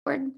Record.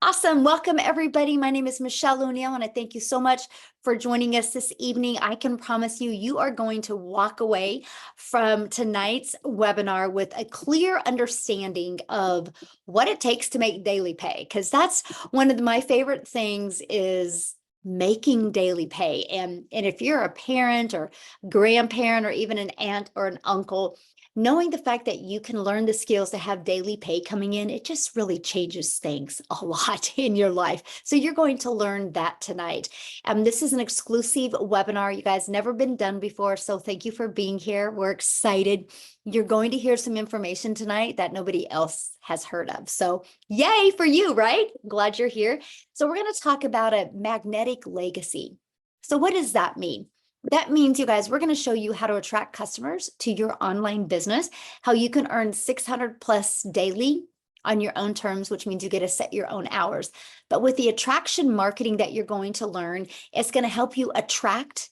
Awesome. Welcome, everybody. My name is Michelle O'Neill, and I thank you so much for joining us this evening. I can promise you, you are going to walk away from tonight's webinar with a clear understanding of what it takes to make daily pay, because that's one of my favorite things is making daily pay. And if you're a parent or grandparent or even an aunt or an uncle, knowing the fact that you can learn the skills to have daily pay coming in, it just really changes things a lot in your life. So you're going to learn that tonight. This is an exclusive webinar. You guys never been done before. So thank you for being here. We're excited. You're going to hear some information tonight that nobody else has heard of. So yay for you, right? Glad you're here. So we're going to talk about a magnetic legacy. So what does that mean? That means, you guys, we're going to show you how to attract customers to your online business, how you can earn 600 plus daily on your own terms, which means you get to set your own hours. But with the attraction marketing that you're going to learn, it's going to help you attract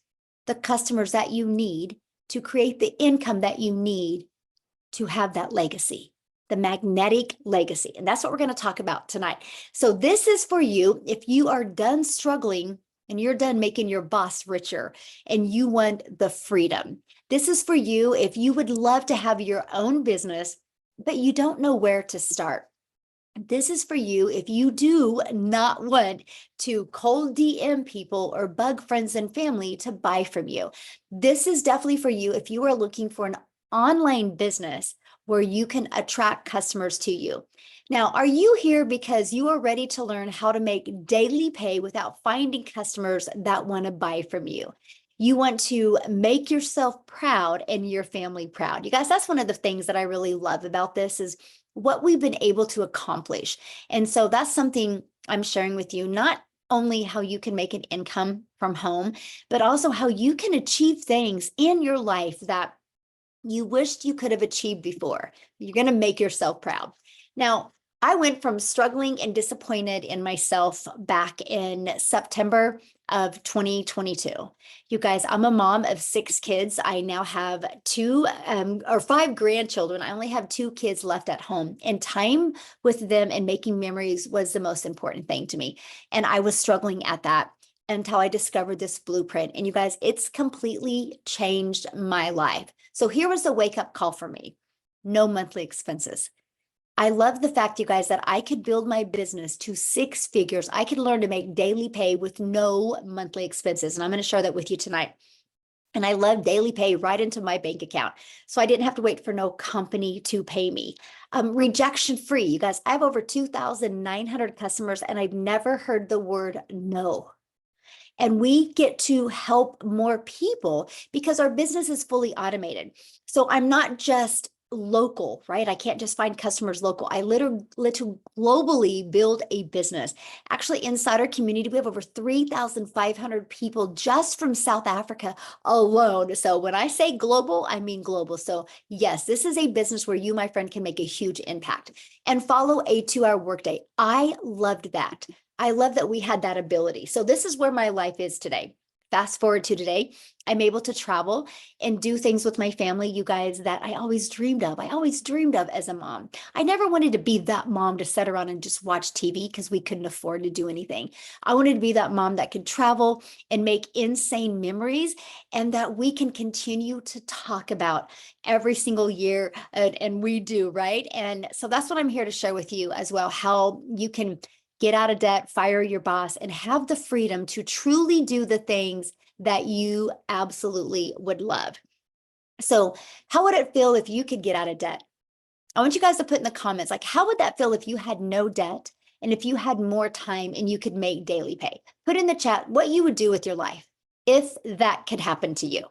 the customers that you need to create the income that you need to have that legacy, the magnetic legacy. And that's what we're going to talk about tonight. So this is for you if you are done struggling and you're done making your boss richer and you want the freedom. This is for you if you would love to have your own business, but you don't know where to start. This is for you if you do not want to cold DM people or bug friends and family to buy from you. This is definitely for you if you are looking for an online business where you can attract customers to you. Now, are you here because you are ready to learn how to make daily pay without finding customers that want to buy from you? You want to make yourself proud and your family proud. You guys, that's one of the things that I really love about this is what we've been able to accomplish. And so that's something I'm sharing with you, not only how you can make an income from home, but also how you can achieve things in your life that you wished you could have achieved before. You're going to make yourself proud. Now, I went from struggling and disappointed in myself back in September of 2022. You guys, I'm a mom of 6 kids. I now have 2 or 5 grandchildren. I only have 2 kids left at home, and time with them and making memories was the most important thing to me. And I was struggling at that until I discovered this blueprint. And you guys, it's completely changed my life. So here was the wake-up call for me. No monthly expenses. I love the fact, you guys, that I could build my business to 6 figures. I could learn to make daily pay with no monthly expenses. And I'm going to share that with you tonight. And I love daily pay right into my bank account. So I didn't have to wait for no company to pay me. Rejection free. You guys, I have over 2,900 customers and I've never heard the word no. And we get to help more people because our business is fully automated. So I'm not just local, right? I can't just find customers local. I literally globally build a business. Actually, inside our community, we have over 3,500 people just from South Africa alone. So when I say global, I mean global. So yes, this is a business where you, my friend, can make a huge impact and follow a 2-hour workday. I loved that. I love that we had that ability. So this is where my life is today. Fast forward to today, I'm able to travel and do things with my family, you guys, that I always dreamed of. I always dreamed of as a mom. I never wanted to be that mom to sit around and just watch TV because we couldn't afford to do anything. I wanted to be that mom that could travel and make insane memories and that we can continue to talk about every single year. And we do, right? And so that's what I'm here to share with you as well, how you can get out of debt, fire your boss, and have the freedom to truly do the things that you absolutely would love. So how would it feel if you could get out of debt? I want you guys to put in the comments, like, how would that feel if you had no debt and if you had more time and you could make daily pay? Put in the chat what you would do with your life if that could happen to you.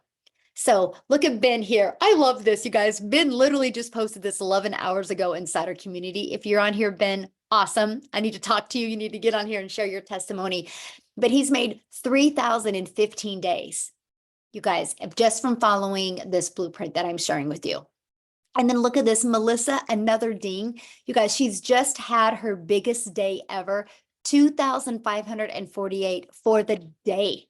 So look at Ben here. I love this, you guys. Ben literally just posted this 11 hours ago inside our community. If you're on here, Ben, awesome. I need to talk to you. You need to get on here and share your testimony. But he's made 3,000 in 15 days, you guys, just from following this blueprint that I'm sharing with you. And then look at this, Melissa, another ding. You guys, she's just had her biggest day ever, 2,548 for the day.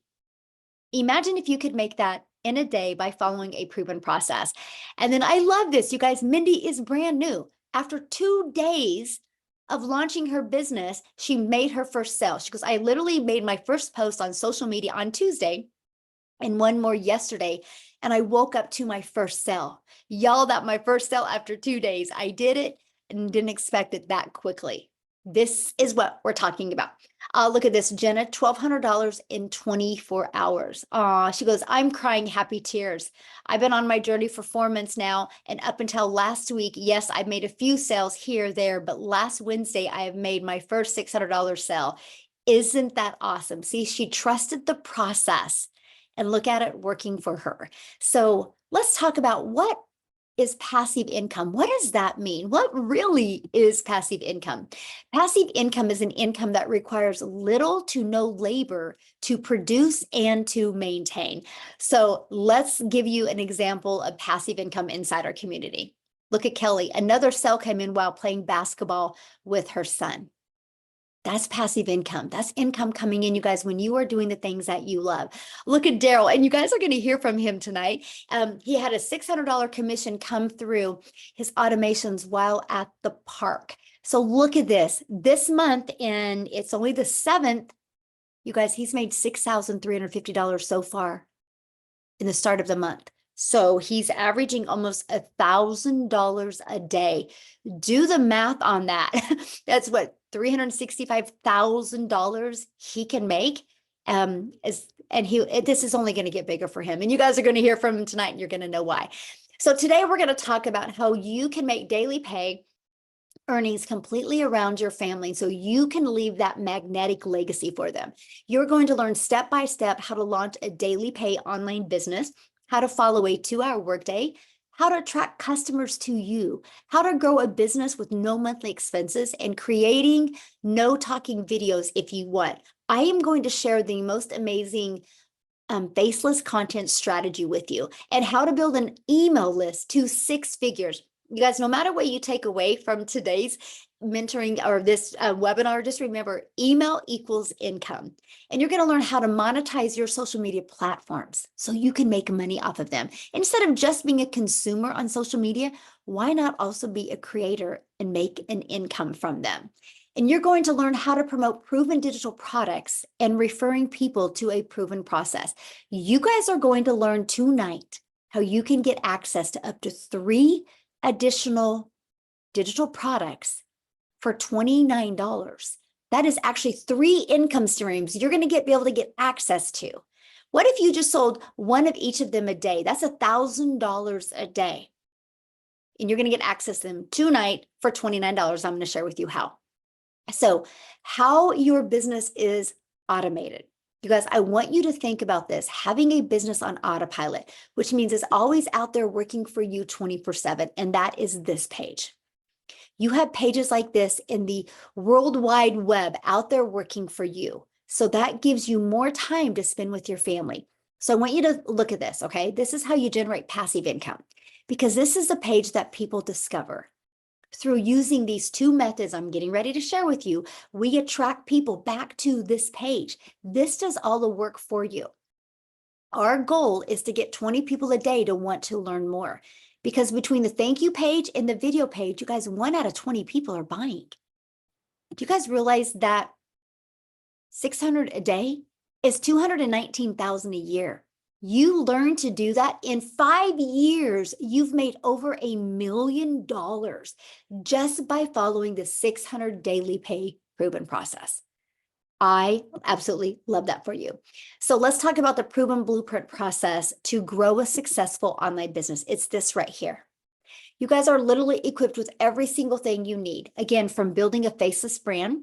Imagine if you could make that in a day by following a proven process. And then I love this, you guys. Mindy is brand new. After 2 days of launching her business, she made her first sale. She goes, I literally made my first post on social media on Tuesday and one more yesterday. And I woke up to my first sale. Y'all, that my first sale after 2 days. I did it and didn't expect it that quickly. This is what we're talking about. Look at this, Jenna, $1,200 in 24 hours. She goes, I'm crying happy tears. I've been on my journey for 4 months now. And up until last week, yes, I've made a few sales here or there, but last Wednesday, I have made my first $600 sale. Isn't that awesome? See, she trusted the process and look at it working for her. So let's talk about what is passive income. What does that mean? What really is passive income? Passive income is an income that requires little to no labor to produce and to maintain. So let's give you an example of passive income inside our community. Look at Kelly. Another sale came in while playing basketball with her son. That's passive income. That's income coming in, you guys, when you are doing the things that you love. Look at Daryl, and you guys are going to hear from him tonight. He had a $600 commission come through his automations while at the park. So look at this. This month, and it's only the 7th, you guys, he's made $6,350 so far in the start of the month. So he's averaging almost $1,000 a day. Do the math on that. That's what $365,000 he can make. This is only going to get bigger for him. And you guys are going to hear from him tonight, and you're going to know why. So today we're going to talk about how you can make daily pay earnings completely around your family so you can leave that magnetic legacy for them. You're going to learn step by step how to launch a daily pay online business, how to follow a 2-hour workday, how to attract customers to you, how to grow a business with no monthly expenses, and creating no talking videos if you want. I am going to share the most amazing faceless content strategy with you and how to build an email list to 6 figures. You guys, no matter what you take away from today's mentoring or this webinar, just remember email equals income. And you're going to learn how to monetize your social media platforms so you can make money off of them. Instead of just being a consumer on social media, why not also be a creator and make an income from them? And you're going to learn how to promote proven digital products and referring people to a proven process. You guys are going to learn tonight how you can get access to up to 3 additional digital products for $29. That is actually 3 income streams you're going to be able to get access to. What if you just sold one of each of them a day? That's $1,000 a day. And you're going to get access to them tonight for $29. I'm going to share with you how. So how your business is automated. You guys, I want you to think about this, having a business on autopilot, which means it's always out there working for you 24/7. And that is this page. You have pages like this in the World Wide Web out there working for you. So that gives you more time to spend with your family. So I want you to look at this, okay? This is how you generate passive income, because this is the page that people discover. Through using these 2 methods I'm getting ready to share with you, we attract people back to this page. This does all the work for you. Our goal is to get 20 people a day to want to learn more, because between the thank you page and the video page, you guys, 1 out of 20 people are buying. Do you guys realize that 600 a day is 219,000 a year? You learn to do that in 5 years. You've made over $1 million just by following the 600 daily pay proven process. I absolutely love that for you. So let's talk about the proven blueprint process to grow a successful online business. It's this right here. You guys are literally equipped with every single thing you need. Again, from building a faceless brand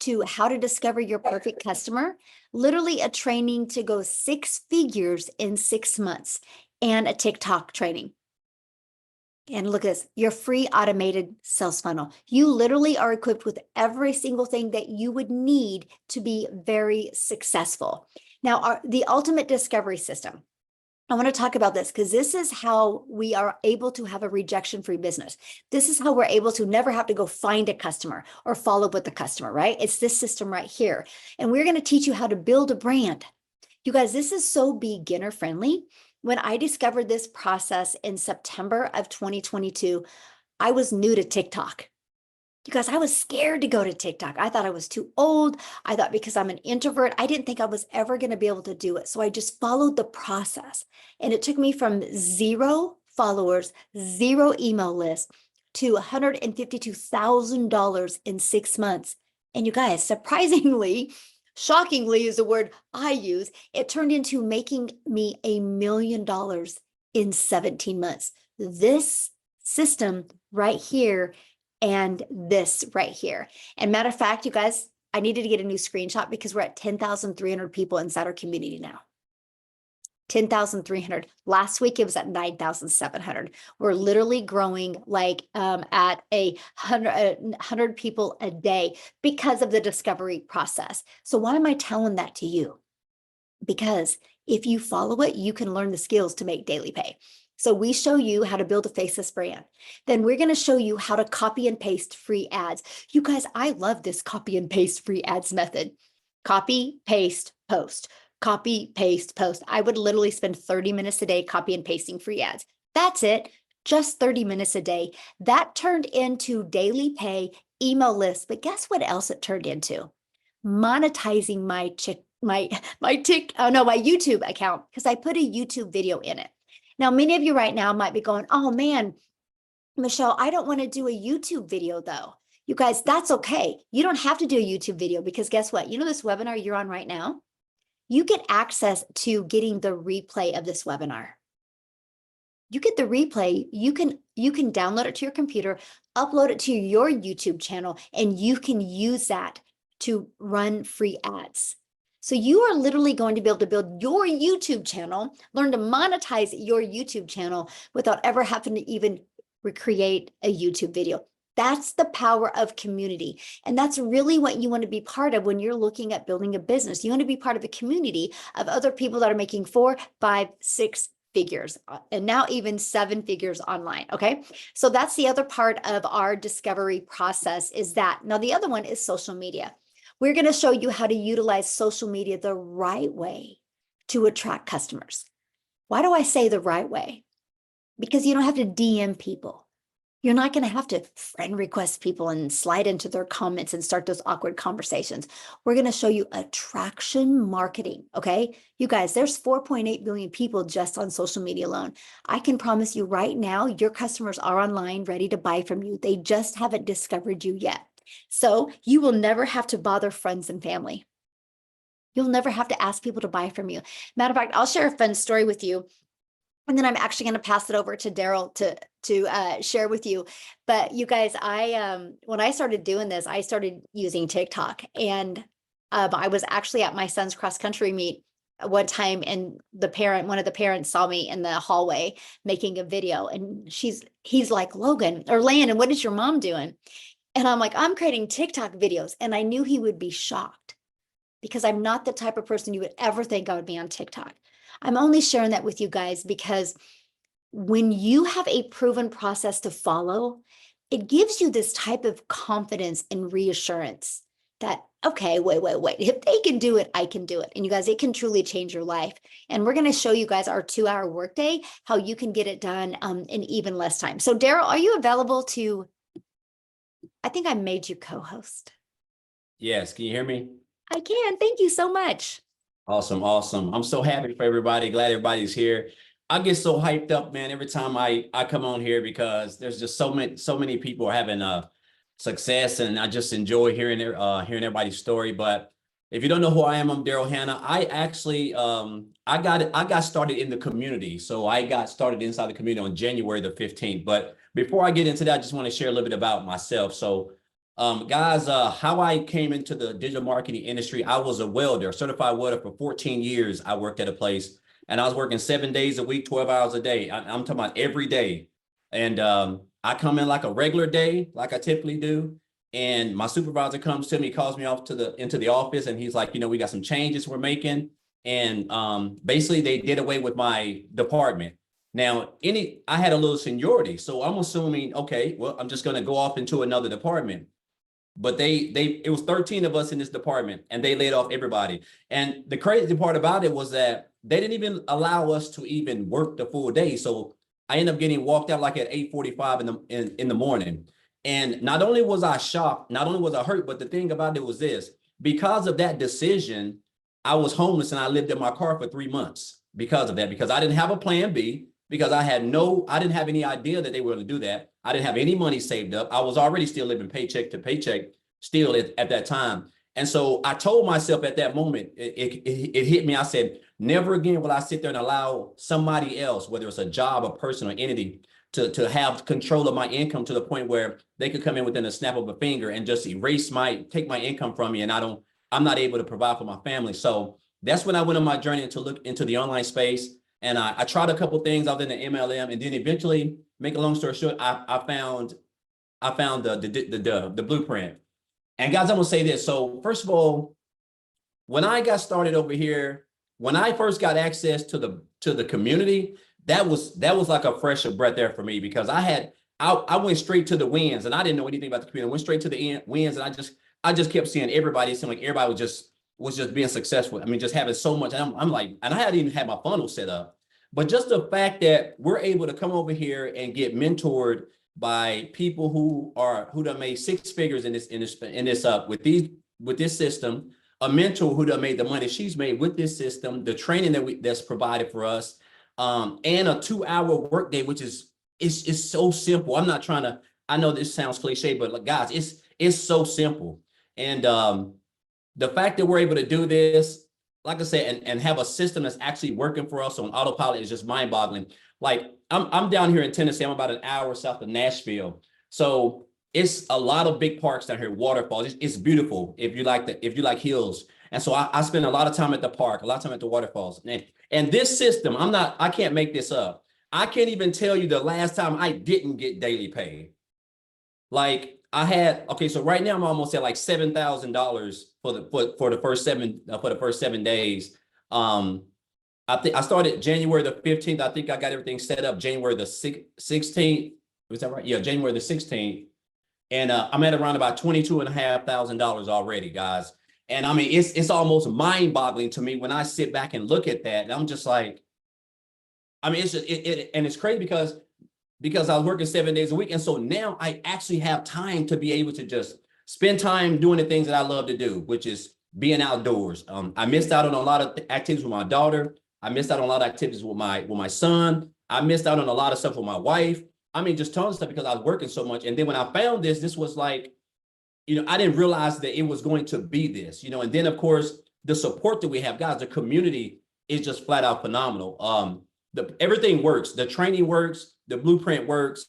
to how to discover your perfect customer, literally a training to go 6 figures in 6 months, and a TikTok training. And look at this, your free automated sales funnel. You literally are equipped with every single thing that you would need to be very successful. Now, the ultimate discovery system. I want to talk about this because this is how we are able to have a rejection-free business. This is how we're able to never have to go find a customer or follow up with the customer, right? It's this system right here. And we're going to teach you how to build a brand. You guys, this is so beginner friendly. When I discovered this process in September of 2022, I was new to TikTok. You guys, I was scared to go to TikTok. I thought I was too old. I thought because I'm an introvert, I didn't think I was ever going to be able to do it. So I just followed the process. And it took me from 0 followers, 0 email list to $152,000 in 6 months. And you guys, surprisingly, shockingly is the word I use, it turned into making me $1 million in 17 months. This system right here and this right here. And matter of fact, you guys, I needed to get a new screenshot because we're at 10,300 people inside our community now. 10,300. Last week, it was at 9,700. We're literally growing like at 100 people a day because of the discovery process. So why am I telling that to you? Because if you follow it, you can learn the skills to make daily pay. So we show you how to build a faceless brand. Then we're going to show you how to copy and paste free ads. You guys, I love this copy and paste free ads method. Copy, paste, post. Copy, paste, post. I would literally spend 30 minutes a day copy and pasting free ads. That's it. Just 30 minutes a day. That turned into daily pay email lists. But guess what else it turned into? Monetizing my YouTube account, because I put a YouTube video in it. Now, many of you right now might be going, oh man, Michelle, I don't want to do a YouTube video though. You guys, that's okay. You don't have to do a YouTube video because guess what? You know this webinar you're on right now? You get access to getting the replay of this webinar. You get the replay, you can download it to your computer, upload it to your YouTube channel, and you can use that to run free ads. So you are literally going to be able to build your YouTube channel, learn to monetize your YouTube channel without ever having to even recreate a YouTube video. That's the power of community. And that's really what you want to be part of when you're looking at building a business. You want to be part of a community of other people that are making 4, 5, 6 figures, and now even 7 figures online. Okay. So that's the other part of our discovery process is that. Now, the other one is social media. We're going to show you how to utilize social media the right way to attract customers. Why do I say the right way? Because you don't have to DM people. You're not going to have to friend request people and slide into their comments and start those awkward conversations. We're going to show you attraction marketing. Okay. You guys, there's 4.8 billion people just on social media alone. I can promise you right now, your customers are online ready to buy from you. They just haven't discovered you yet. So you will never have to bother friends and family. You'll never have to ask people to buy from you. Matter of fact, I'll share a fun story with you. And then I'm actually going to pass it over to Daryl to share with you. But you guys, when I started doing this, I started using TikTok, and I was actually at my son's cross country meet one time, and one of the parents saw me in the hallway making a video, and he's like, Logan or Landon, what is your mom doing? And I'm like, I'm creating TikTok videos, and I knew he would be shocked because I'm not the type of person you would ever think I would be on TikTok. I'm only sharing that with you guys because when you have a proven process to follow, it gives you this type of confidence and reassurance that, okay, wait. If they can do it, I can do it. And you guys, it can truly change your life. And we're going to show you guys our 2-hour workday, how you can get it done in even less time. So Daryl, are you available to, I think I made you co-host. Yes, can you hear me? I can. Thank you so much. Awesome. I'm so happy for everybody. Glad everybody's here. I get so hyped up, man, every time I come on here because there's just so many people are having success, and I just enjoy hearing everybody's story. But if you don't know who I am, I'm Daryl Hanna. I actually I got started in the community. So I got started inside the community on January the 15th. But before I get into that, I just want to share a little bit about myself. So guys, how I came into the digital marketing industry, I was a welder, certified welder for 14 years. I worked at a place, and I was working 7 days a week, 12 hours a day. I'm talking about every day. And I come in like a regular day, like I typically do. And my supervisor comes to me, calls me off into the office, and he's like, we got some changes we're making. And basically they did away with my department. Now, I had a little seniority, so I'm assuming, okay, well, I'm just going to go off into another department. But it was 13 of us in this department, and they laid off everybody. And the crazy part about it was that they didn't even allow us to even work the full day. So I ended up getting walked out like at 8:45 in the morning. And not only was I shocked, not only was I hurt, but the thing about it was this: because of that decision, I was homeless and I lived in my car for 3 months because of that, because I didn't have a plan B, because I didn't have any idea that they were going to do that. I didn't have any money saved up. I was already still living paycheck to paycheck still at that time. And so I told myself at that moment, it hit me. I said, never again will I sit there and allow somebody else, whether it's a job, a person, or entity, to have control of my income to the point where they could come in within a snap of a finger and just take my income from me, and I'm not able to provide for my family. So that's when I went on my journey to look into the online space. And I tried a couple things other than the MLM, and then eventually, make a long story short, I found the blueprint. And guys, I'm gonna say this. So first of all, when I got started over here, when I first got access to the community, that was like a fresh breath there for me, because I went straight to the wins, and I didn't know anything about the community. I went straight to the wins, and I just kept seeing everybody. It seemed like everybody was just being successful. I mean, just having so much. And I'm like, and I hadn't even had my funnel set up. But just the fact that we're able to come over here and get mentored by people who done made six figures in this with this system, a mentor who done made the money she's made with this system, the training that's provided for us, and a 2-hour workday, which is so simple. I'm not trying to. I know this sounds cliche, but like, guys, it's so simple. And the fact that we're able to do this, like I said, and have a system that's actually working for us on autopilot is just mind-boggling. Like I'm down here in Tennessee. I'm about an hour south of Nashville, so it's a lot of big parks down here, waterfalls. It's beautiful if you like hills. And so I spend a lot of time at the park, a lot of time at the waterfalls. And this system, I can't make this up. I can't even tell you the last time I didn't get daily pay. Like so right now I'm almost at like $7,000 for the first 7 days. I think I started January the 15th. I think I got everything set up January the 16th. Was that right? Yeah, January the 16th. And I'm at around about $22,500 already, guys. And I mean, it's almost mind-boggling to me when I sit back and look at that. And I'm just like, I mean, it's just and it's crazy because I was working 7 days a week. And so now I actually have time to be able to just spend time doing the things that I love to do, which is being outdoors. I missed out on a lot of activities with my daughter. I missed out on a lot of activities with my son. I missed out on a lot of stuff with my wife. I mean, just tons of stuff because I was working so much. And then when I found this was like, I didn't realize that it was going to be this, and then of course, the support that we have, guys, the community is just flat out phenomenal. Everything works. The training works, the blueprint works.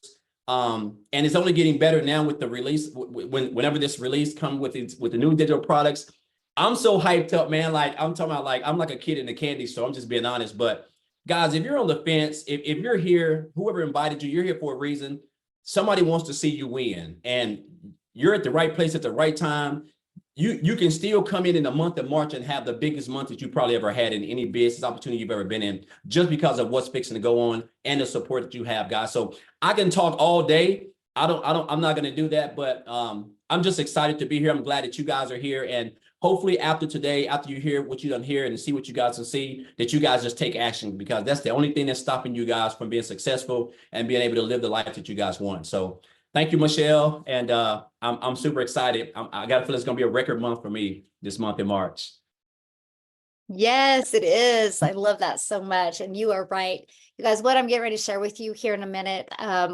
And it's only getting better now with the release. Whenever this release comes with the new digital products, I'm so hyped up, man. Like I'm talking about, like I'm like a kid in a candy store. I'm just being honest. But guys, if you're on the fence, if you're here, whoever invited you, you're here for a reason. Somebody wants to see you win, and you're at the right place at the right time. You can still come in the month of March and have the biggest month that you probably ever had in any business opportunity you've ever been in, just because of what's fixing to go on and the support that you have, guys. So I can talk all day. I'm not going to do that, but I'm just excited to be here. I'm glad that you guys are here. And hopefully after today, after you hear what you done here and see what you guys can see, that you guys just take action, because that's the only thing that's stopping you guys from being successful and being able to live the life that you guys want. So thank you, Michelle. And I'm super excited. I got to feel it's going to be a record month for me this month in March. Yes, it is. I love that so much. And you are right. You guys, what I'm getting ready to share with you here in a minute,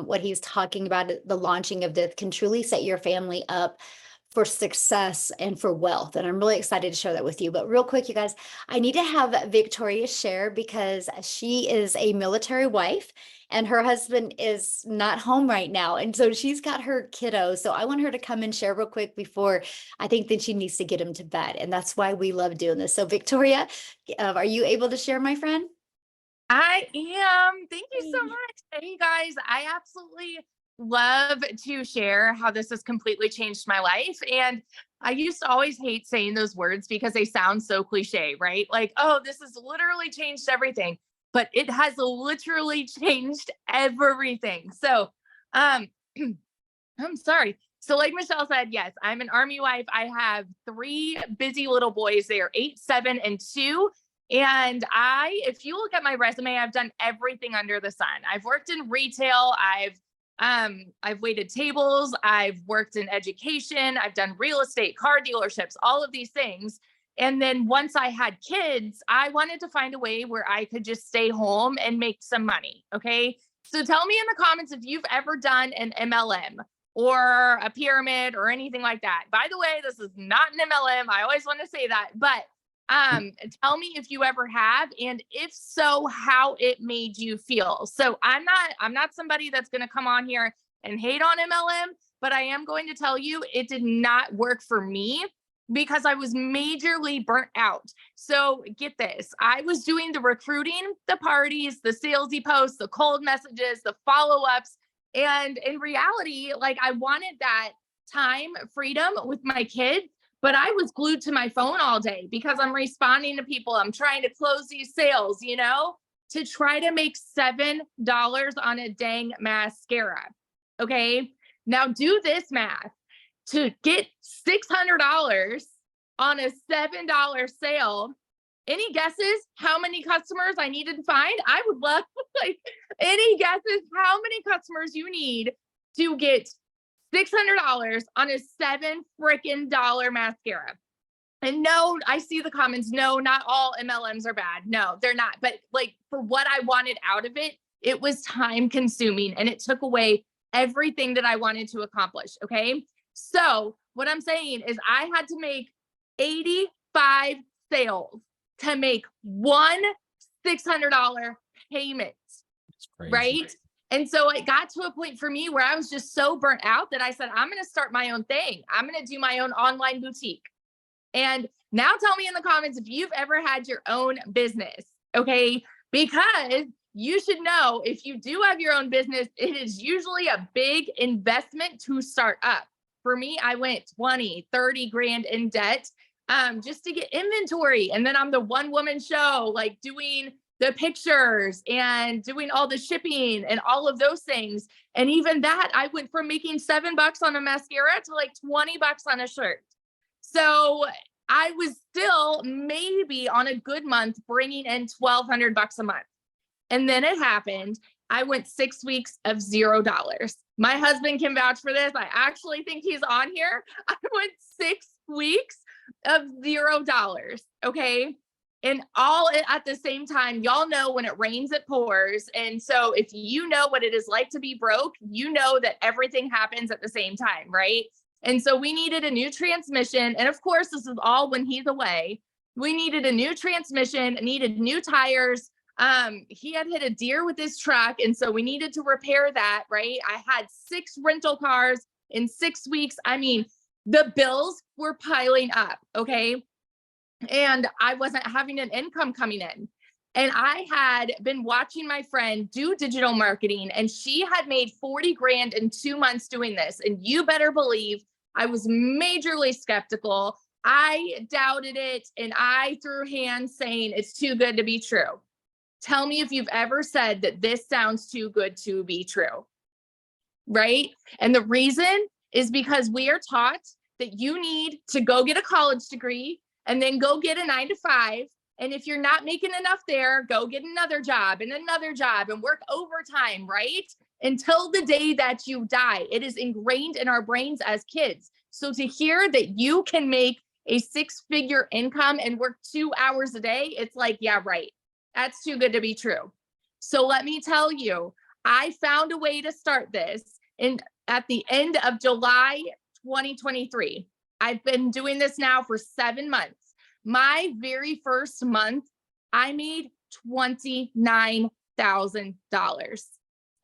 what he's talking about, the launching of this can truly set your family up for success and for wealth. And I'm really excited to share that with you. But real quick, you guys, I need to have Victoria share, because she is a military wife and her husband is not home right now. And so she's got her kiddo. So I want her to come and share real quick before I think that she needs to get him to bed. And that's why we love doing this. So Victoria, are you able to share, my friend? I am. Thank you so much. Hey guys, I absolutely love to share how this has completely changed my life. And I used to always hate saying those words because they sound so cliche, right? Like, oh, this has literally changed everything, but it has literally changed everything. So, I'm sorry. So like Michelle said, yes, I'm an Army wife. I have 3 busy little boys. They are 8, 7, and 2. And if you look at my resume, I've done everything under the sun. I've worked in retail. I've I've waited tables, I've worked in education, I've done real estate, car dealerships, all of these things. And then once I had kids, I wanted to find a way where I could just stay home and make some money. Okay. So tell me in the comments if you've ever done an MLM or a pyramid or anything like that. By the way, this is not an MLM. I always want to say that, but tell me if you ever have, and if so, how it made you feel. So I'm not somebody that's going to come on here and hate on MLM, but I am going to tell you it did not work for me because I was majorly burnt out. So get this, I was doing the recruiting, the parties, the salesy posts, the cold messages, the follow-ups. And in reality, like I wanted that time freedom with my kids, but I was glued to my phone all day because I'm responding to people. I'm trying to close these sales, to try to make $7 on a dang mascara. Okay. Now do this math. To get $600 on a $7 sale, any guesses how many customers I needed to find? I would love like any guesses how many customers you need to get $600 on a $7 freaking mascara. And no, I see the comments. No, not all MLMs are bad. No, they're not. But like for what I wanted out of it, it was time consuming and it took away everything that I wanted to accomplish. Okay. So what I'm saying is I had to make 85 sales to make one $600 payment. That's crazy. Right. And so it got to a point for me where I was just so burnt out that I said, I'm going to start my own thing. I'm going to do my own online boutique. And now tell me in the comments if you've ever had your own business. Okay. Because you should know if you do have your own business, it is usually a big investment to start up. For me, I went 20, 30 grand in debt just to get inventory. And then I'm the one woman show, like doing the pictures and doing all the shipping and all of those things. And even that, I went from making $7 on a mascara to like $20 on a shirt. So I was still maybe on a good month bringing in $1,200 a month. And then it happened. I went 6 weeks of $0. My husband can vouch for this. I actually think he's on here. I went 6 weeks of $0. Okay. And all at the same time, y'all know when it rains, it pours. And so if you know what it is like to be broke, you know that everything happens at the same time, right? And so we needed a new transmission. And of course, this is all when he's away. We needed a new transmission, needed new tires. He had hit a deer with his truck. And so we needed to repair that, right? I had 6 rental cars in 6 weeks. I mean, the bills were piling up. Okay. And I wasn't having an income coming in. And I had been watching my friend do digital marketing, and she had made 40 grand in 2 months doing this. And you better believe I was majorly skeptical. I doubted it and I threw hands saying it's too good to be true. Tell me if you've ever said that this sounds too good to be true, right? And the reason is because we are taught that you need to go get a college degree and then go get a 9-to-5. And if you're not making enough there, go get another job and work overtime, right? Until the day that you die. It is ingrained in our brains as kids. So to hear that you can make a 6-figure income and work 2 hours a day, it's like, yeah, right. That's too good to be true. So let me tell you, I found a way to start this at the end of July 2023. I've been doing this now for 7 months. My very first month, I made $29,000.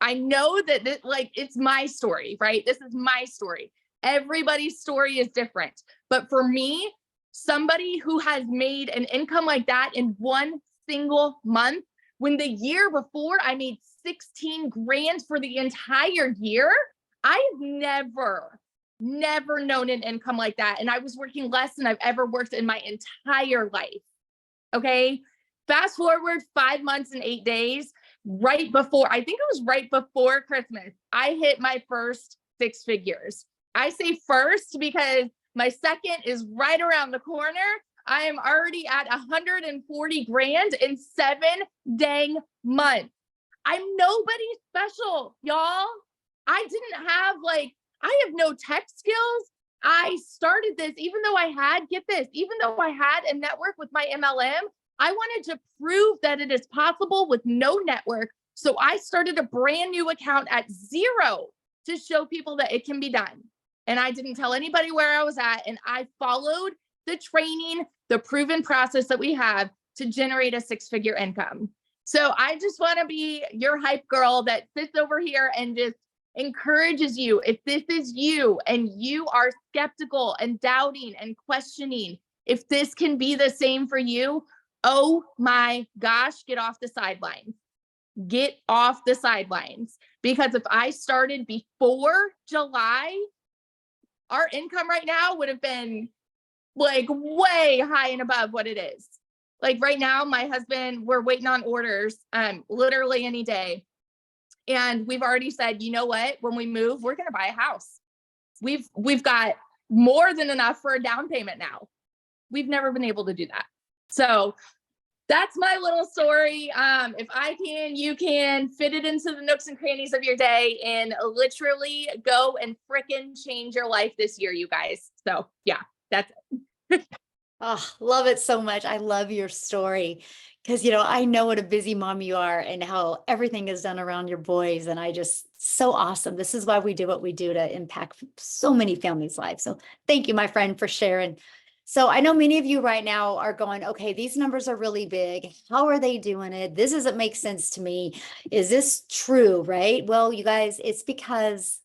I know that it's my story, right? This is my story. Everybody's story is different. But for me, somebody who has made an income like that in one single month, when the year before I made 16 grand for the entire year, I've never known an income like that. And I was working less than I've ever worked in my entire life. Okay. Fast forward 5 months and 8 days, right before Christmas, I hit my first 6 figures. I say first because my second is right around the corner. I am already at 140 grand in 7 dang months. I'm nobody special, y'all. I didn't have I have no tech skills. I started this, even though I had, get this, even though I had a network with my MLM, I wanted to prove that it is possible with no network. So I started a brand new account at zero to show people that it can be done. And I didn't tell anybody where I was at. And I followed the training, the proven process that we have to generate a 6-figure income. So I just want to be your hype girl that sits over here and just encourages you. If this is you and you are skeptical and doubting and questioning if this can be the same for you, oh my gosh, get off the sidelines. Get off the sidelines. Because if I started before July, our income right now would have been like way high and above what it is. Like right now, my husband, we're waiting on orders literally any day. And we've already said, you know what, when we move, we're going to buy a house. We've got more than enough for a down payment now. We've never been able to do that. So that's my little story. If I can, you can fit it into the nooks and crannies of your day and literally go and frickin' change your life this year, you guys. So yeah, that's it. Oh, love it so much. I love your story because, I know what a busy mom you are and how everything is done around your boys. And so awesome. This is why we do what we do, to impact so many families' lives. So thank you, my friend, for sharing. So I know many of you right now are going, okay, these numbers are really big. How are they doing it? This doesn't make sense to me. Is this true? Right? Well, you guys, it's because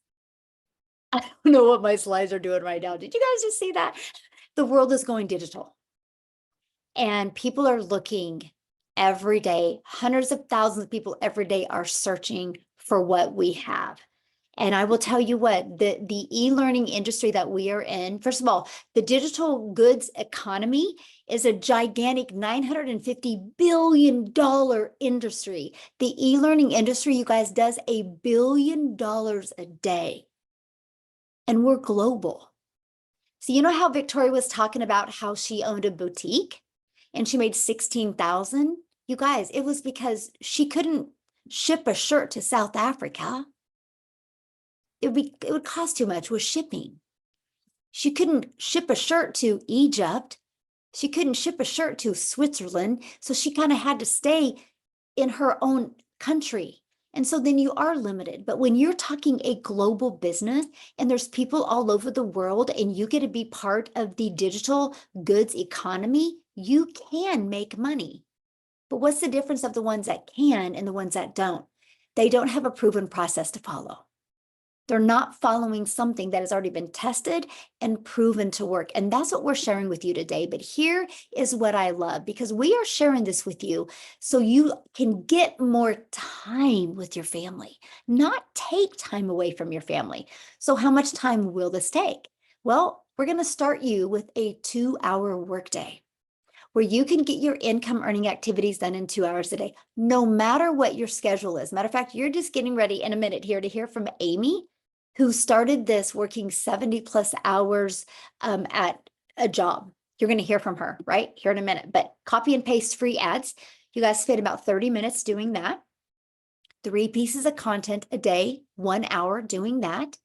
I don't know what my slides are doing right now. Did you guys just see that? The world is going digital. And people are looking every day. Hundreds of thousands of people every day are searching for what we have. And I will tell you what, the e-learning industry that we are in, first of all, the digital goods economy is a gigantic $950 billion industry. The e-learning industry, you guys, does $1 billion a day. And we're global. So you know how Victoria was talking about how she owned a boutique and she made 16,000? You guys, it was because she couldn't ship a shirt to South Africa. It would cost too much with shipping. She couldn't ship a shirt to Egypt. She couldn't ship a shirt to Switzerland. So she kind of had to stay in her own country. And so then you are limited. But when you're talking a global business and there's people all over the world and you get to be part of the digital goods economy, you can make money. But what's the difference of the ones that can and the ones that don't? They don't have a proven process to follow. They're not following something that has already been tested and proven to work. And that's what we're sharing with you today. But here is what I love, because we are sharing this with you so you can get more time with your family, not take time away from your family. So how much time will this take? Well, we're going to start you with a 2-hour workday where you can get your income earning activities done in 2 hours a day, no matter what your schedule is. Matter of fact, you're just getting ready in a minute here to hear from Amy, who started this working 70 plus hours at a job. You're going to hear from her right here in a minute, but copy and paste free ads. You guys spend about 30 minutes doing that. 3 pieces of content a day, 1 hour doing that.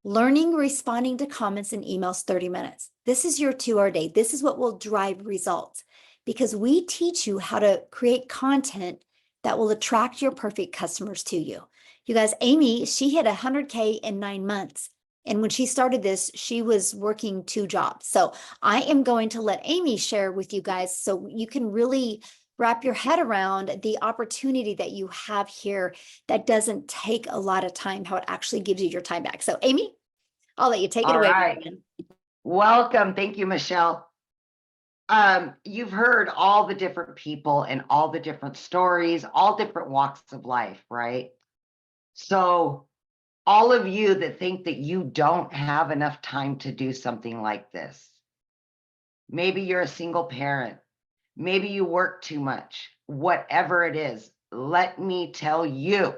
Learning, responding to comments and emails, 30 minutes. This is your 2-hour day. This is what will drive results, because we teach you how to create content that will attract your perfect customers to you. You guys, Amy, she hit 100K in 9 months. And when she started this, she was working 2 jobs. So I am going to let Amy share with you guys so you can really wrap your head around the opportunity that you have here that doesn't take a lot of time, how it actually gives you your time back. So Amy, I'll let you take it All away. right. Welcome. Thank you, Michelle. You've heard all the different people and all the different stories, all different walks of life, right? So all of you that think that you don't have enough time to do something like this, maybe you're a single parent, maybe you work too much, whatever it is, let me tell you,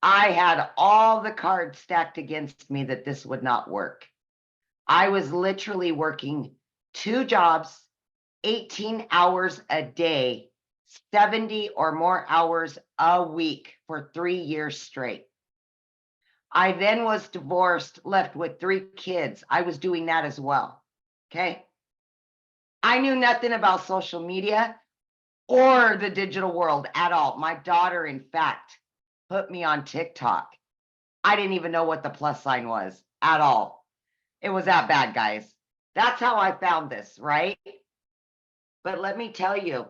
I had all the cards stacked against me that this would not work. I was literally working 2 jobs, 18 hours a day, 70 or more hours a week for 3 years straight. I then was divorced, left with 3 kids. I was doing that as well. Okay. I knew nothing about social media or the digital world at all. My daughter, in fact, put me on TikTok. I didn't even know what the plus sign was at all. It was that bad, guys. That's how I found this, right? But let me tell you,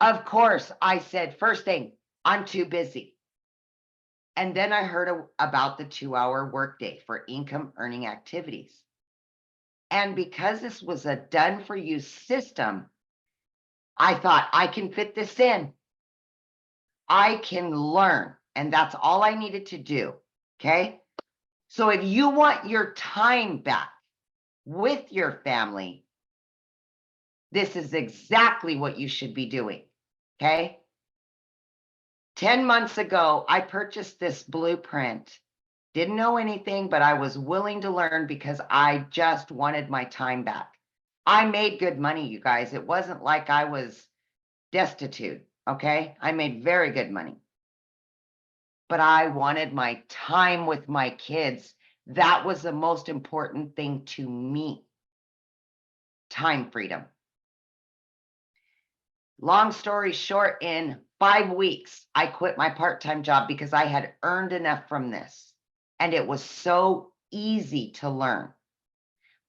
of course, I said, first thing, I'm too busy. And then I heard about the 2-hour workday for income earning activities. And because this was a done for you system, I thought I can fit this in. I can learn. And that's all I needed to do. Okay. So if you want your time back with your family, this is exactly what you should be doing. Okay. 10 months ago, I purchased this blueprint. Didn't know anything, but I was willing to learn because I just wanted my time back. I made good money, you guys. It wasn't like I was destitute. Okay. I made very good money. But I wanted my time with my kids. That was the most important thing to me. Time freedom. Long story short, in 5 weeks, I quit my part-time job because I had earned enough from this. And it was so easy to learn.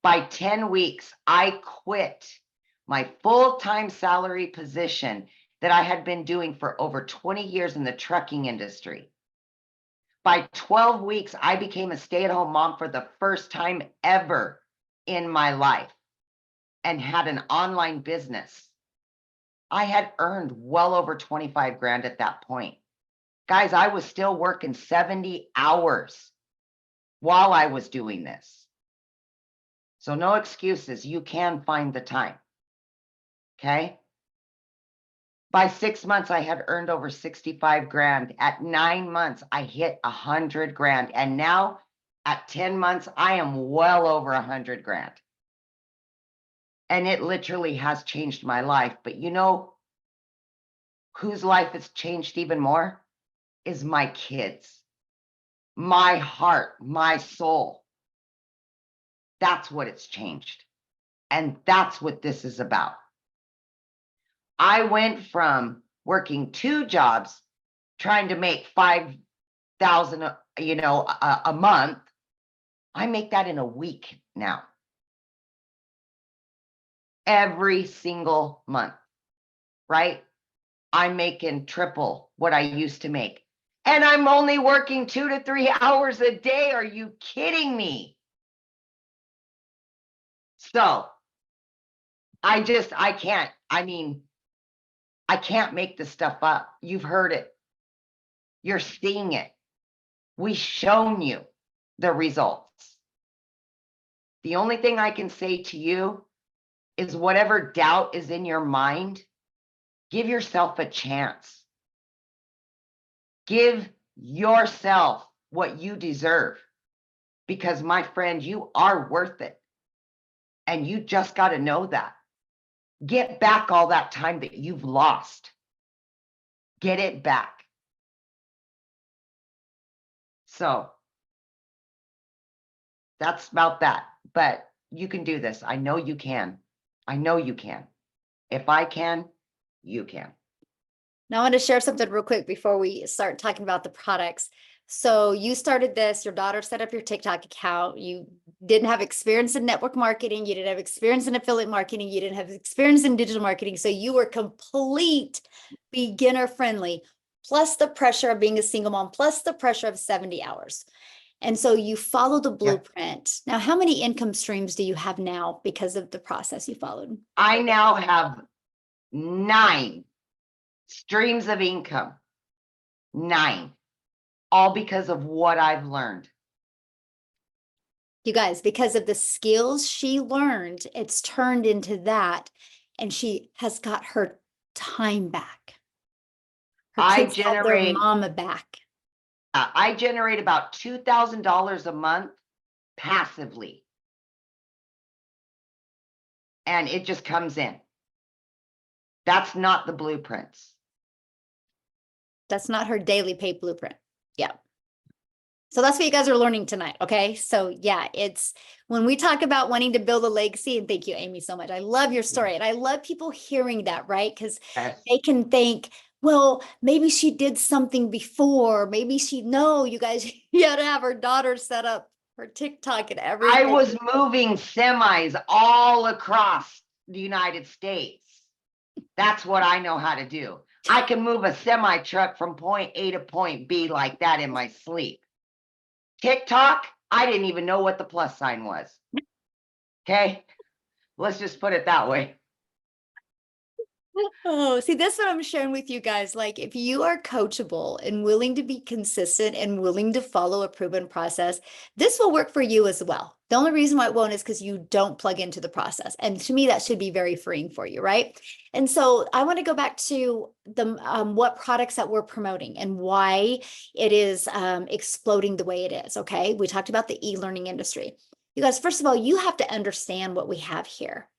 By 10 weeks, I quit my full-time salary position that I had been doing for over 20 years in the trucking industry. By 12 weeks, I became a stay-at-home mom for the first time ever in my life and had an online business. I had earned well over 25 grand at that point. Guys, I was still working 70 hours while I was doing this. So no excuses. You can find the time. Okay. By 6 months, I had earned over 65 grand. At 9 months, I hit 100 grand. And now at 10 months, I am well over 100 grand. And it literally has changed my life. But you know whose life has changed even more? Is my kids, my heart, my soul. That's what it's changed. And that's what this is about. I went from working 2 jobs, trying to make 5,000, a month. I make that in a week now. Every single month, right? I'm making triple what I used to make. And I'm only working 2 to 3 hours a day. Are you kidding me? So I can't. I can't make this stuff up. You've heard it. You're seeing it. We've shown you the results. The only thing I can say to you is whatever doubt is in your mind, give yourself a chance. Give yourself what you deserve. Because my friend, you are worth it. And you just got to know that. Get back all that time that you've lost. Get it back. So that's about that. But you can do this. I know you can. I know you can. If I can, you can. Now I want to share something real quick before we start talking about the products. So you started this, your daughter set up your TikTok account. You didn't have experience in network marketing. You didn't have experience in affiliate marketing. You didn't have experience in digital marketing. So you were complete beginner friendly, plus the pressure of being a single mom, plus the pressure of 70 hours. And so you follow the blueprint. Now, how many income streams do you have now because of the process you followed? I now have 9 streams of income. 9. All because of what I've learned. You guys, because of the skills she learned, it's turned into that. And she has got her time back. Her kids have their mama back. I generate about $2,000 a month passively. And it just comes in. That's not the blueprints. That's not her daily pay blueprint. Yeah. So that's what you guys are learning tonight. Okay. So yeah, it's when we talk about wanting to build a legacy, and thank you, Amy, so much. I love your story. And I love people hearing that, right? Because Yes. they can think, well, maybe she did something before. Maybe no, you guys, you had to have her daughter set up her TikTok and I everything. was moving semis all across the United States. That's what I know how to do. I can move a semi truck from point A to point B like that in my sleep. TikTok, I didn't even know what the plus sign was. Okay, let's just put it that way. Oh, see, that's what I'm sharing with you guys. Like, if you are coachable and willing to be consistent and willing to follow a proven process, this will work for you as well. The only reason why it won't is because you don't plug into the process. And to me, that should be very freeing for you, right? And so I want to go back to the what products that we're promoting and why it is exploding the way it is. Okay, we talked about the e-learning industry. You guys, first of all, you have to understand what we have here.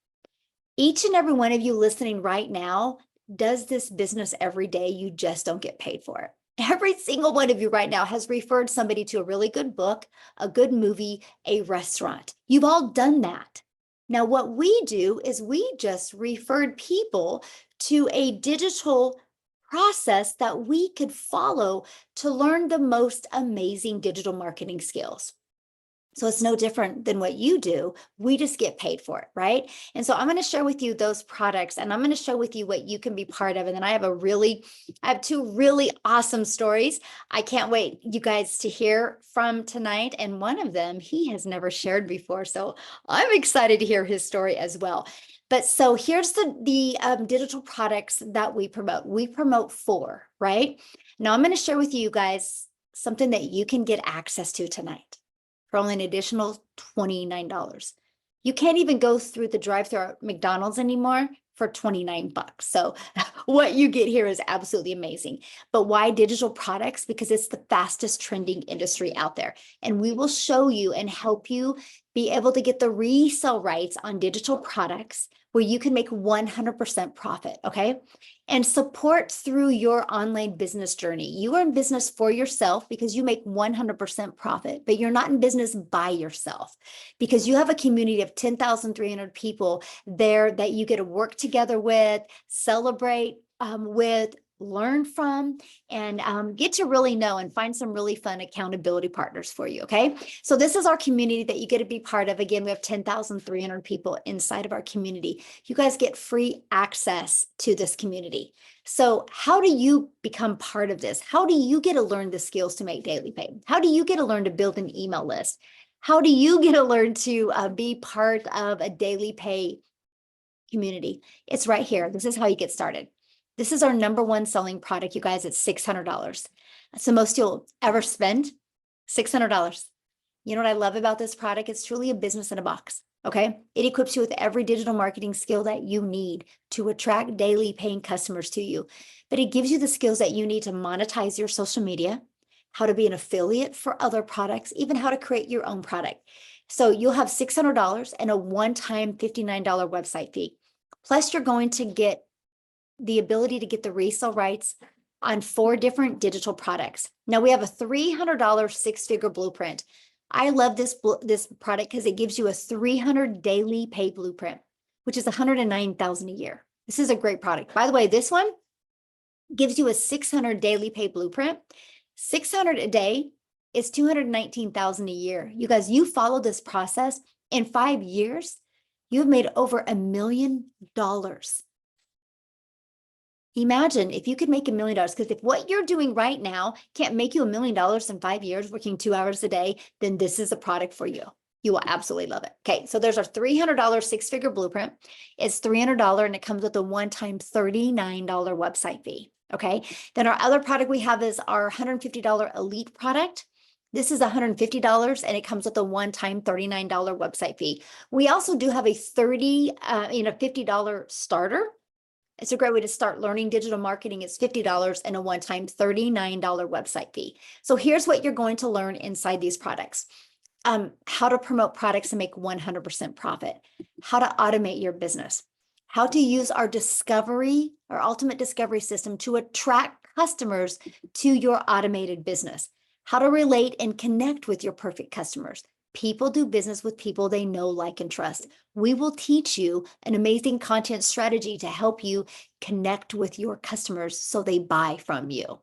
Each and every one of you listening right now does this business every day. You just don't get paid for it. Every single one of you right now has referred somebody to a really good book, a good movie, a restaurant. You've all done that. Now, what we do is we just referred people to a digital process that we could follow to learn the most amazing digital marketing skills. So it's no different than what you do. We just get paid for it, right? And so I'm going to share with you those products, and I'm going to share with you what you can be part of. And then I have two really awesome stories. I can't wait you guys to hear from tonight. And one of them he has never shared before. So I'm excited to hear his story as well. But so here's the digital products that we promote. We promote 4, right? Now I'm going to share with you guys something that you can get access to tonight for only an additional $29. You can't even go through the drive-thru at McDonald's anymore for $29. So what you get here is absolutely amazing. But why digital products? Because it's the fastest trending industry out there. And we will show you and help you be able to get the resale rights on digital products where you can make 100% profit, okay? And support through your online business journey. You are in business for yourself because you make 100% profit, but you're not in business by yourself because you have a community of 10,300 people there that you get to work together with, celebrate with, learn from, and get to really know and find some really fun accountability partners for you, okay? So this is our community that you get to be part of. Again, we have 10,300 people inside of our community. You guys get free access to this community. So how do you become part of this? How do you get to learn the skills to make daily pay? How do you get to learn to build an email list? How do you get to learn to be part of a daily pay community? It's right here. This is how you get started. This is our #1 selling product, you guys. It's $600. That's the most you'll ever spend, $600. You know what I love about this product? It's truly a business in a box, okay? It equips you with every digital marketing skill that you need to attract daily paying customers to you. But it gives you the skills that you need to monetize your social media, how to be an affiliate for other products, even how to create your own product. So you'll have $600 and a one-time $59 website fee. Plus, you're going to get the ability to get the resale rights on 4 different digital products. Now we have a $300 6-figure blueprint. I love this product because it gives you a 300 daily pay blueprint, which is $109,000 a year. This is a great product. By the way, this one gives you a 600 daily pay blueprint. 600 a day is $219,000 a year. You guys, you follow this process in 5 years, you've made over $1 million. Imagine if you could make $1 million, because if what you're doing right now can't make you $1 million in 5 years, working 2 hours a day, then this is a product for you. You will absolutely love it. Okay, so there's our $300 6-figure blueprint. It's $300 and it comes with a one-time $39 website fee. Okay, then our other product we have is our $150 elite product. This is $150 and it comes with a one-time $39 website fee. We also do have a $50 starter. It's a great way to start learning digital marketing. It's $50 and a one-time $39 website fee. So here's what you're going to learn inside these products. How to promote products and make 100% profit, how to automate your business, how to use our ultimate discovery system to attract customers to your automated business, how to relate and connect with your perfect customers. People do business with people they know, like, and trust. We will teach you an amazing content strategy to help you connect with your customers so they buy from you.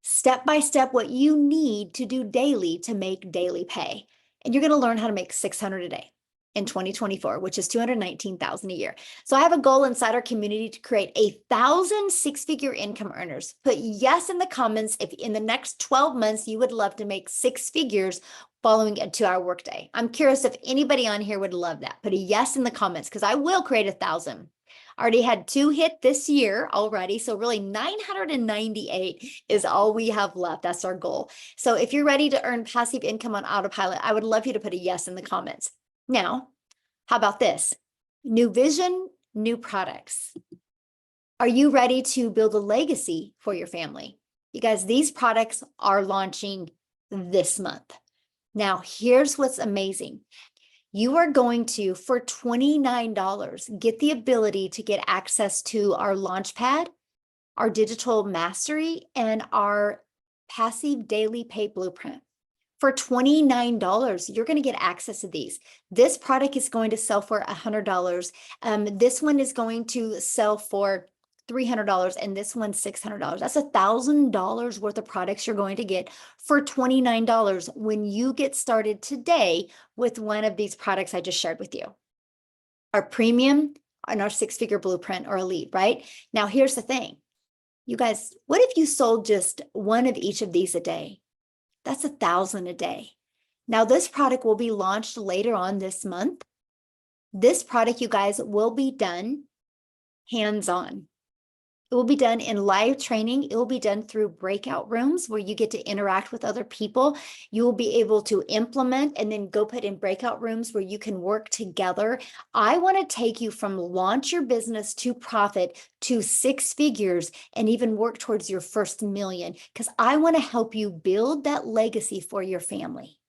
Step by step, what you need to do daily to make daily pay. And you're going to learn how to make $600 a day in 2024, which is $219,000 a year. So I have a goal inside our community to create 1,000 six-figure income earners. Put yes in the comments if in the next 12 months you would love to make 6 figures following a 2-hour workday. I'm curious if anybody on here would love that. Put a yes in the comments because I will create 1,000. Already had 2 hit this year already. So really 998 is all we have left. That's our goal. So if you're ready to earn passive income on autopilot, I would love you to put a yes in the comments. Now, how about this? New vision, new products. Are you ready to build a legacy for your family? You guys, these products are launching this month. Now, here's what's amazing. You are going to, for $29, get the ability to get access to our Launchpad, our digital mastery, and our passive daily pay blueprint. For $29, you're going to get access to these. This product is going to sell for $100. This one is going to sell for $300, and this one's $600. That's $1,000 worth of products you're going to get for $29 when you get started today with one of these products I just shared with you. Our premium and our 6-figure blueprint or elite, right? Now, here's the thing. You guys, what if you sold just one of each of these a day? That's $1,000 a day. Now, this product will be launched later on this month. This product, you guys, will be done hands-on. It will be done in live training. It will be done through breakout rooms where you get to interact with other people. You will be able to implement and then go put in breakout rooms where you can work together. I want to take you from launch your business to profit to 6 figures and even work towards your first million, because I want to help you build that legacy for your family.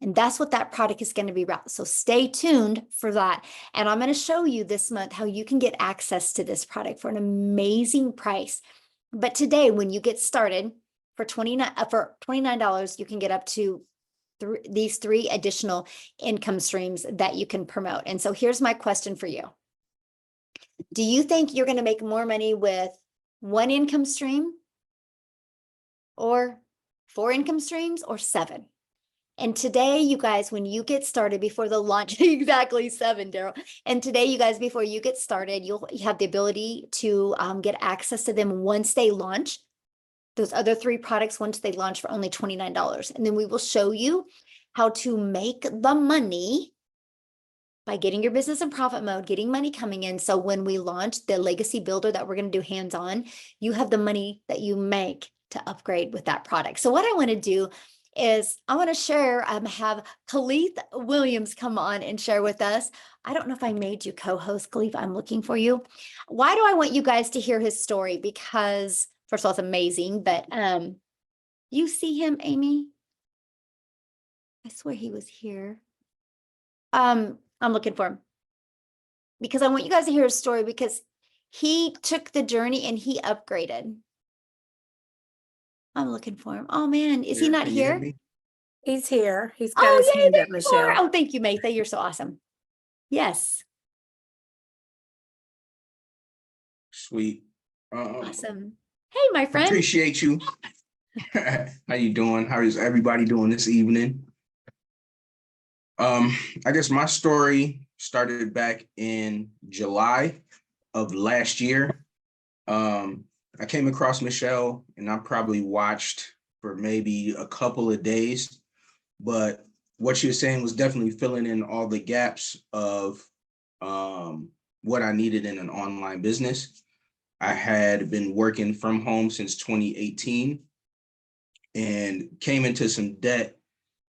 And that's what that product is going to be about. So stay tuned for that. And I'm going to show you this month how you can get access to this product for an amazing price. But today, when you get started for $29, you can get up to these 3 additional income streams that you can promote. And so here's my question for you. Do you think you're going to make more money with 1 income stream or 4 income streams or 7? And today, you guys, when you get started before the launch, exactly 7, Daryl. And today, you guys, before you get started, you have the ability to get access to them once they launch. Those other 3 products, once they launch for only $29. And then we will show you how to make the money by getting your business in profit mode, getting money coming in. So when we launch the legacy builder that we're going to do hands-on, you have the money that you make to upgrade with that product. So what I want to do is I want to share, have Khalif Williams come on and share with us. I don't know if I made you co-host, Khalif. I'm looking for you. Why do I want you guys to hear his story? Because first of all, it's amazing, but you see him, Amy? I swear he was here. I'm looking for him because I want you guys to hear his story because he took the journey and he upgraded. I'm looking for him. Oh man, is he not here? He's here. He's got his yay, hand there up, you are. Michelle. Oh, thank you, Maytha. You're so awesome. Yes. Sweet. Awesome. Hey, my friend. Appreciate you. How you doing? How is everybody doing this evening? I guess my story started back in July of last year. I came across Michelle and I probably watched for maybe a couple of days, but what she was saying was definitely filling in all the gaps of what I needed in an online business. I had been working from home since 2018 and came into some debt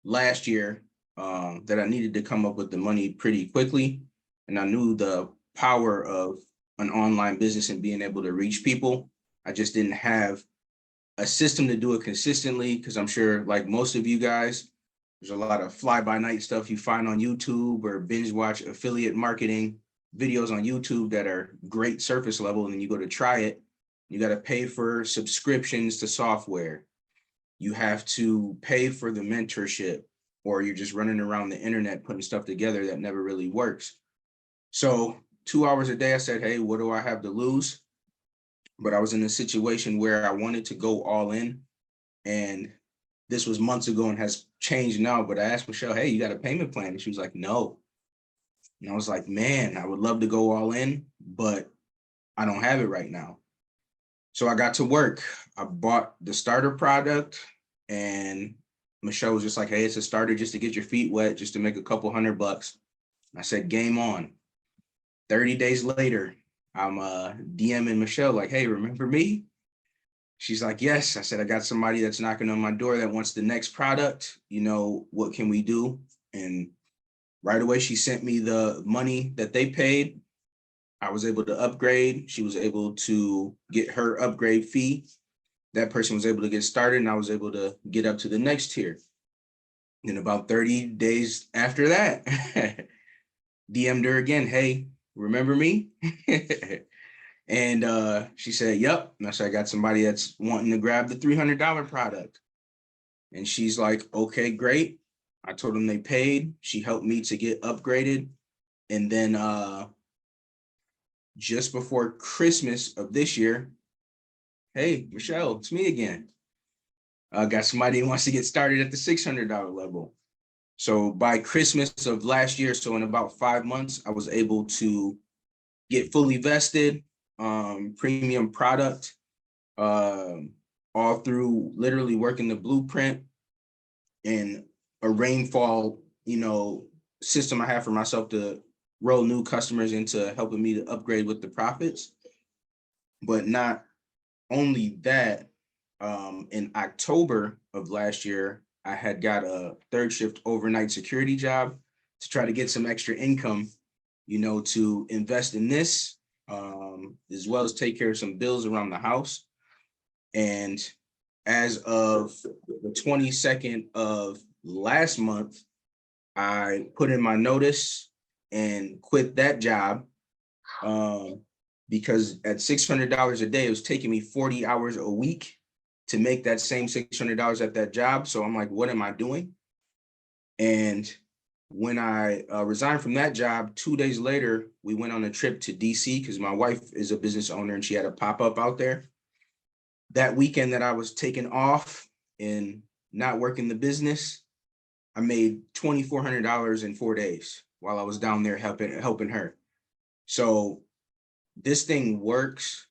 last year that I needed to come up with the money pretty quickly. And I knew the power of an online business and being able to reach people. I just didn't have a system to do it consistently because I'm sure, like most of you guys, there's a lot of fly-by-night stuff you find on YouTube or binge watch affiliate marketing videos on YouTube that are great surface level, and then you go to try it, you got to pay for subscriptions to software. you have to pay for the mentorship, or you're just running around the internet putting stuff together that never really works. So 2 hours a day, I said, hey, what do I have to lose? But I was in a situation where I wanted to go all in. And this was months ago and has changed now. But I asked Michelle, hey, you got a payment plan? And she was like, no. And I was like, man, I would love to go all in, but I don't have it right now. So I got to work. I bought the starter product, and Michelle was just like, hey, it's a starter just to get your feet wet, just to make a couple $100. I said, game on. 30 days later, I'm DMing Michelle like, hey, remember me? She's like, yes. I said, I got somebody that's knocking on my door that wants the next product. You know, what can we do? And right away, she sent me the money that they paid. I was able to upgrade. She was able to get her upgrade fee. That person was able to get started, and I was able to get up to the next tier. And about 30 days after that, DM'd her again, hey, remember me? And she said, yep. And I said, I got somebody that's wanting to grab the $300 product. And she's like, okay, great. I told them they paid. She helped me to get upgraded. And then just before Christmas of this year, hey, Michelle, it's me again. I got somebody who wants to get started at the $600 level. So by Christmas of last year, so in about 5 months, I was able to get fully vested, premium product, all through literally working the blueprint and a rainfall, system I have for myself to roll new customers into helping me to upgrade with the profits. But not only that, in October of last year, I had got a third shift overnight security job to try to get some extra income, to invest in this, as well as take care of some bills around the house. And as of the 22nd of last month, I put in my notice and quit that job, because at $600 a day, it was taking me 40 hours a week to make that same $600 at that job. So I'm like, what am I doing? And when I resigned from that job, 2 days later, we went on a trip to DC because my wife is a business owner and she had a pop-up out there. That weekend that I was taking off and not working the business, I made $2,400 in 4 days while I was down there helping her. So this thing works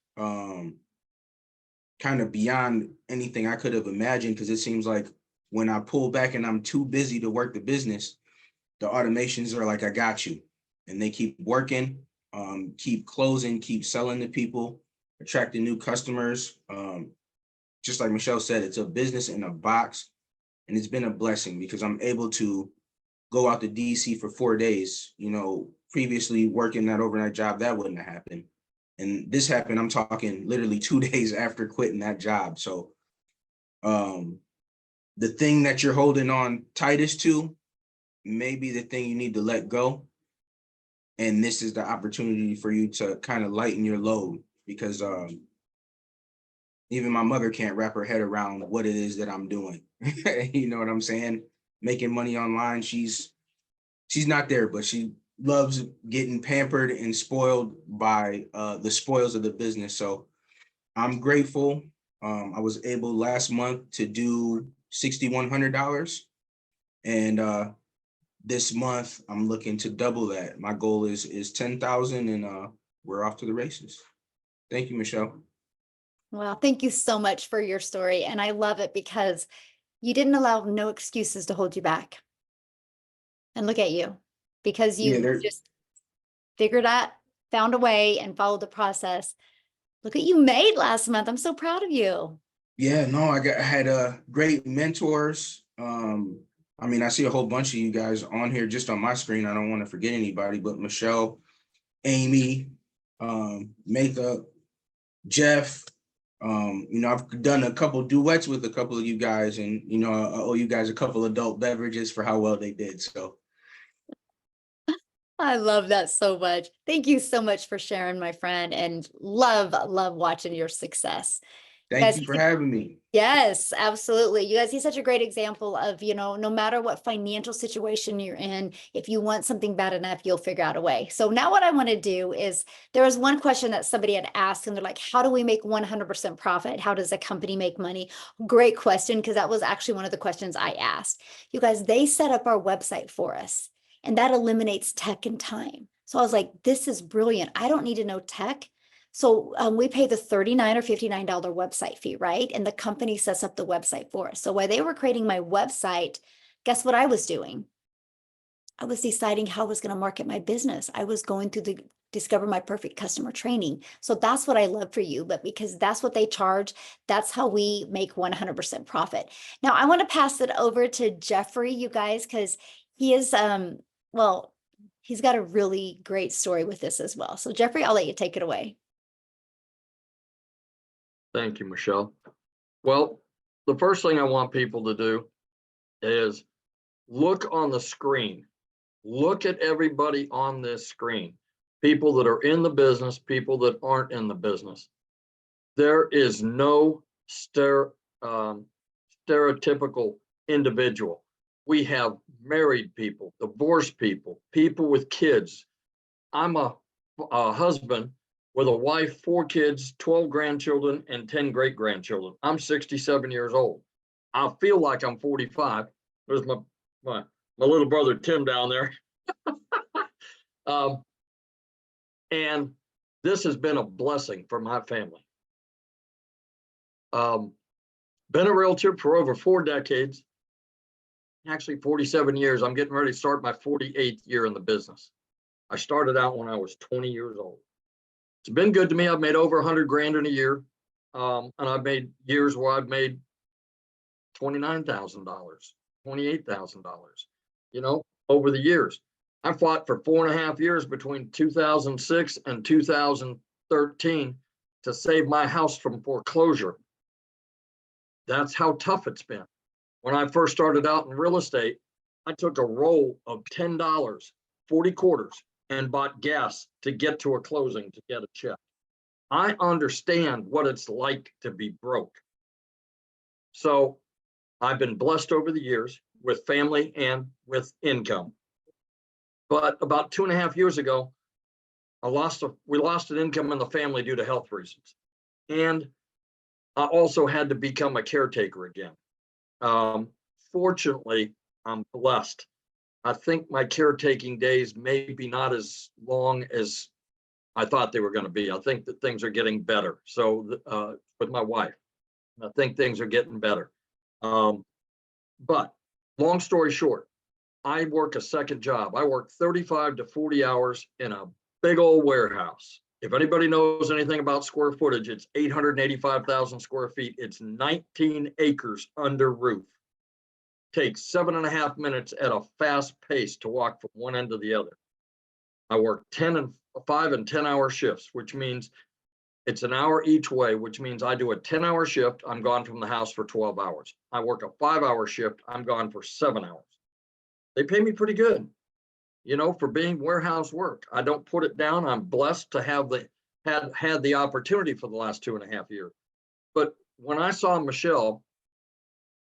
kind of beyond anything I could have imagined, because it seems like when I pull back and I'm too busy to work the business, the automations are like, I got you. And they keep working, keep closing, keep selling to people, attracting new customers. Just like Michelle said, it's a business in a box. And it's been a blessing because I'm able to go out to DC for 4 days. Previously working that overnight job, that wouldn't have happened. And this happened, I'm talking literally 2 days after quitting that job. So the thing that you're holding on tightest to may be the thing you need to let go. And this is the opportunity for you to kind of lighten your load, because even my mother can't wrap her head around what it is that I'm doing. You know what I'm saying? Making money online, she's not there, but she loves getting pampered and spoiled by the spoils of the business. So I'm grateful. I was able last month to do $6,100. And this month I'm looking to double that. My goal is 10,000, and we're off to the races. Thank you, Michelle. Well, thank you so much for your story. And I love it because you didn't allow no excuses to hold you back. And look at you, because you just figured out, found a way and followed the process. Look what you made last month. I'm so proud of you. Yeah, no, I had great mentors. I see a whole bunch of you guys on here just on my screen. I don't want to forget anybody, but Michelle, Amy, Makeup, Jeff. I've done a couple duets with a couple of you guys, and I owe you guys a couple adult beverages for how well they did. So I love that so much. Thank you so much for sharing, my friend, and love watching your success. guys, Thank you for having me. yes, absolutely. You guys, he's such a great example of, you know, no matter what financial situation you're in, if you want something bad enough, you'll figure out a way. So now what I want to do is, there was one question that somebody had asked, and they're like, how do we make 100% profit? How does a company make money? Great question, because that was actually one of the questions I asked. You guys, they set up our website for us, and that eliminates tech and time. So I was like, this is brilliant. I don't need to know tech. So we pay the $39 or $59 website fee, right? And the company sets up the website for us. So while they were creating my website, guess what I was doing? I was deciding how I was going to market my business. I was going through the Discover My Perfect Customer training. So that's what I love for you, but because that's what they charge, that's how we make 100% profit. Now I want to pass it over to Jeffrey, you guys, because he is, well, he's got a really great story with this as well. So Jeffrey, I'll let you take it away. Thank you, Michelle. Well, the first thing I want people to do is look on the screen. Look at everybody on this screen. People that are in the business, people that aren't in the business. There is no stereotypical individual. We have married people, divorced people, people with kids. I'm a husband with a wife, 4 kids, 12 grandchildren, and 10 great-grandchildren. I'm 67 years old. I feel like I'm 45. There's my little brother, Tim, down there. And this has been a blessing for my family. Been a realtor for over 4 decades, actually 47 years. I'm getting ready to start my 48th year in the business. I started out when I was 20 years old. It's been good to me. I've made over 100 grand in a year. And I've made years where I've made $29,000, $28,000, you know, over the years. I fought for 4.5 years between 2006 and 2013 to save my house from foreclosure. That's how tough it's been. When I first started out in real estate, I took a roll of $10, 40 quarters, and bought gas to get to a closing to get a check. I understand what it's like to be broke. So I've been blessed over the years with family and with income. But about 2.5 years ago, we lost an income in the family due to health reasons. And I also had to become a caretaker again. Fortunately, I'm blessed. I think my caretaking days may be not as long as I thought they were going to be. I think that things are getting better. So with my wife, I think things are getting better. But long story short, I work a second job. I work 35 to 40 hours in a big old warehouse. If anybody knows anything about square footage, it's 885,000 square feet. It's 19 acres under roof. Takes 7.5 minutes at a fast pace to walk from one end to the other. I work 5 and 10 hour shifts, which means it's an hour each way, which means I do a 10-hour shift. I'm gone from the house for 12 hours. I work a 5-hour shift. I'm gone for 7 hours. They pay me pretty good, you know, for being warehouse work. I don't put it down. I'm blessed to have had the opportunity for the last 2.5 years. But when I saw Michelle,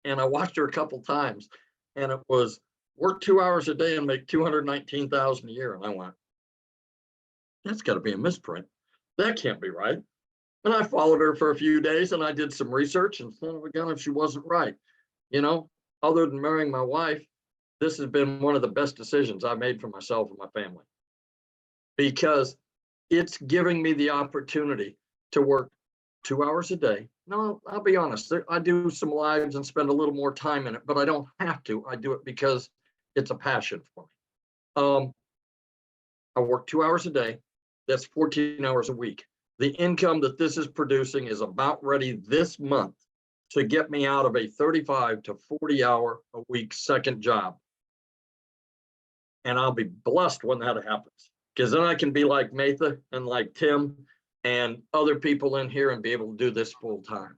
and I watched her a couple times, and it was work 2 hours a day and make $219,000 a year. And I went, that's got to be a misprint. That can't be right. And I followed her for a few days, and I did some research, and son of a gun if she wasn't right. You know, other than marrying my wife, this has been one of the best decisions I made for myself and my family, because it's giving me the opportunity to work 2 hours a day. No, I'll be honest, I do some lives and spend a little more time in it, but I don't have to. I do it because it's a passion for me. I work 2 hours a day. That's 14 hours a week. The income that this is producing is about ready this month to get me out of a 35 to 40 hour a week second job. And I'll be blessed when that happens, because then I can be like Matha and like Tim and other people in here and be able to do this full time.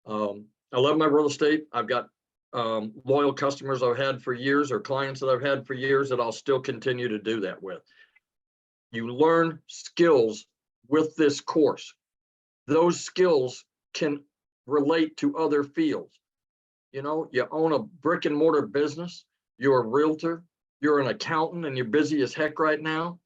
I love my real estate. I've got loyal customers I've had for years, or clients that I've had for years, that I'll still continue to do that with. You learn skills with this course. Those skills can relate to other fields. You know, you own a brick and mortar business, you're a realtor, you're an accountant, and you're busy as heck right now.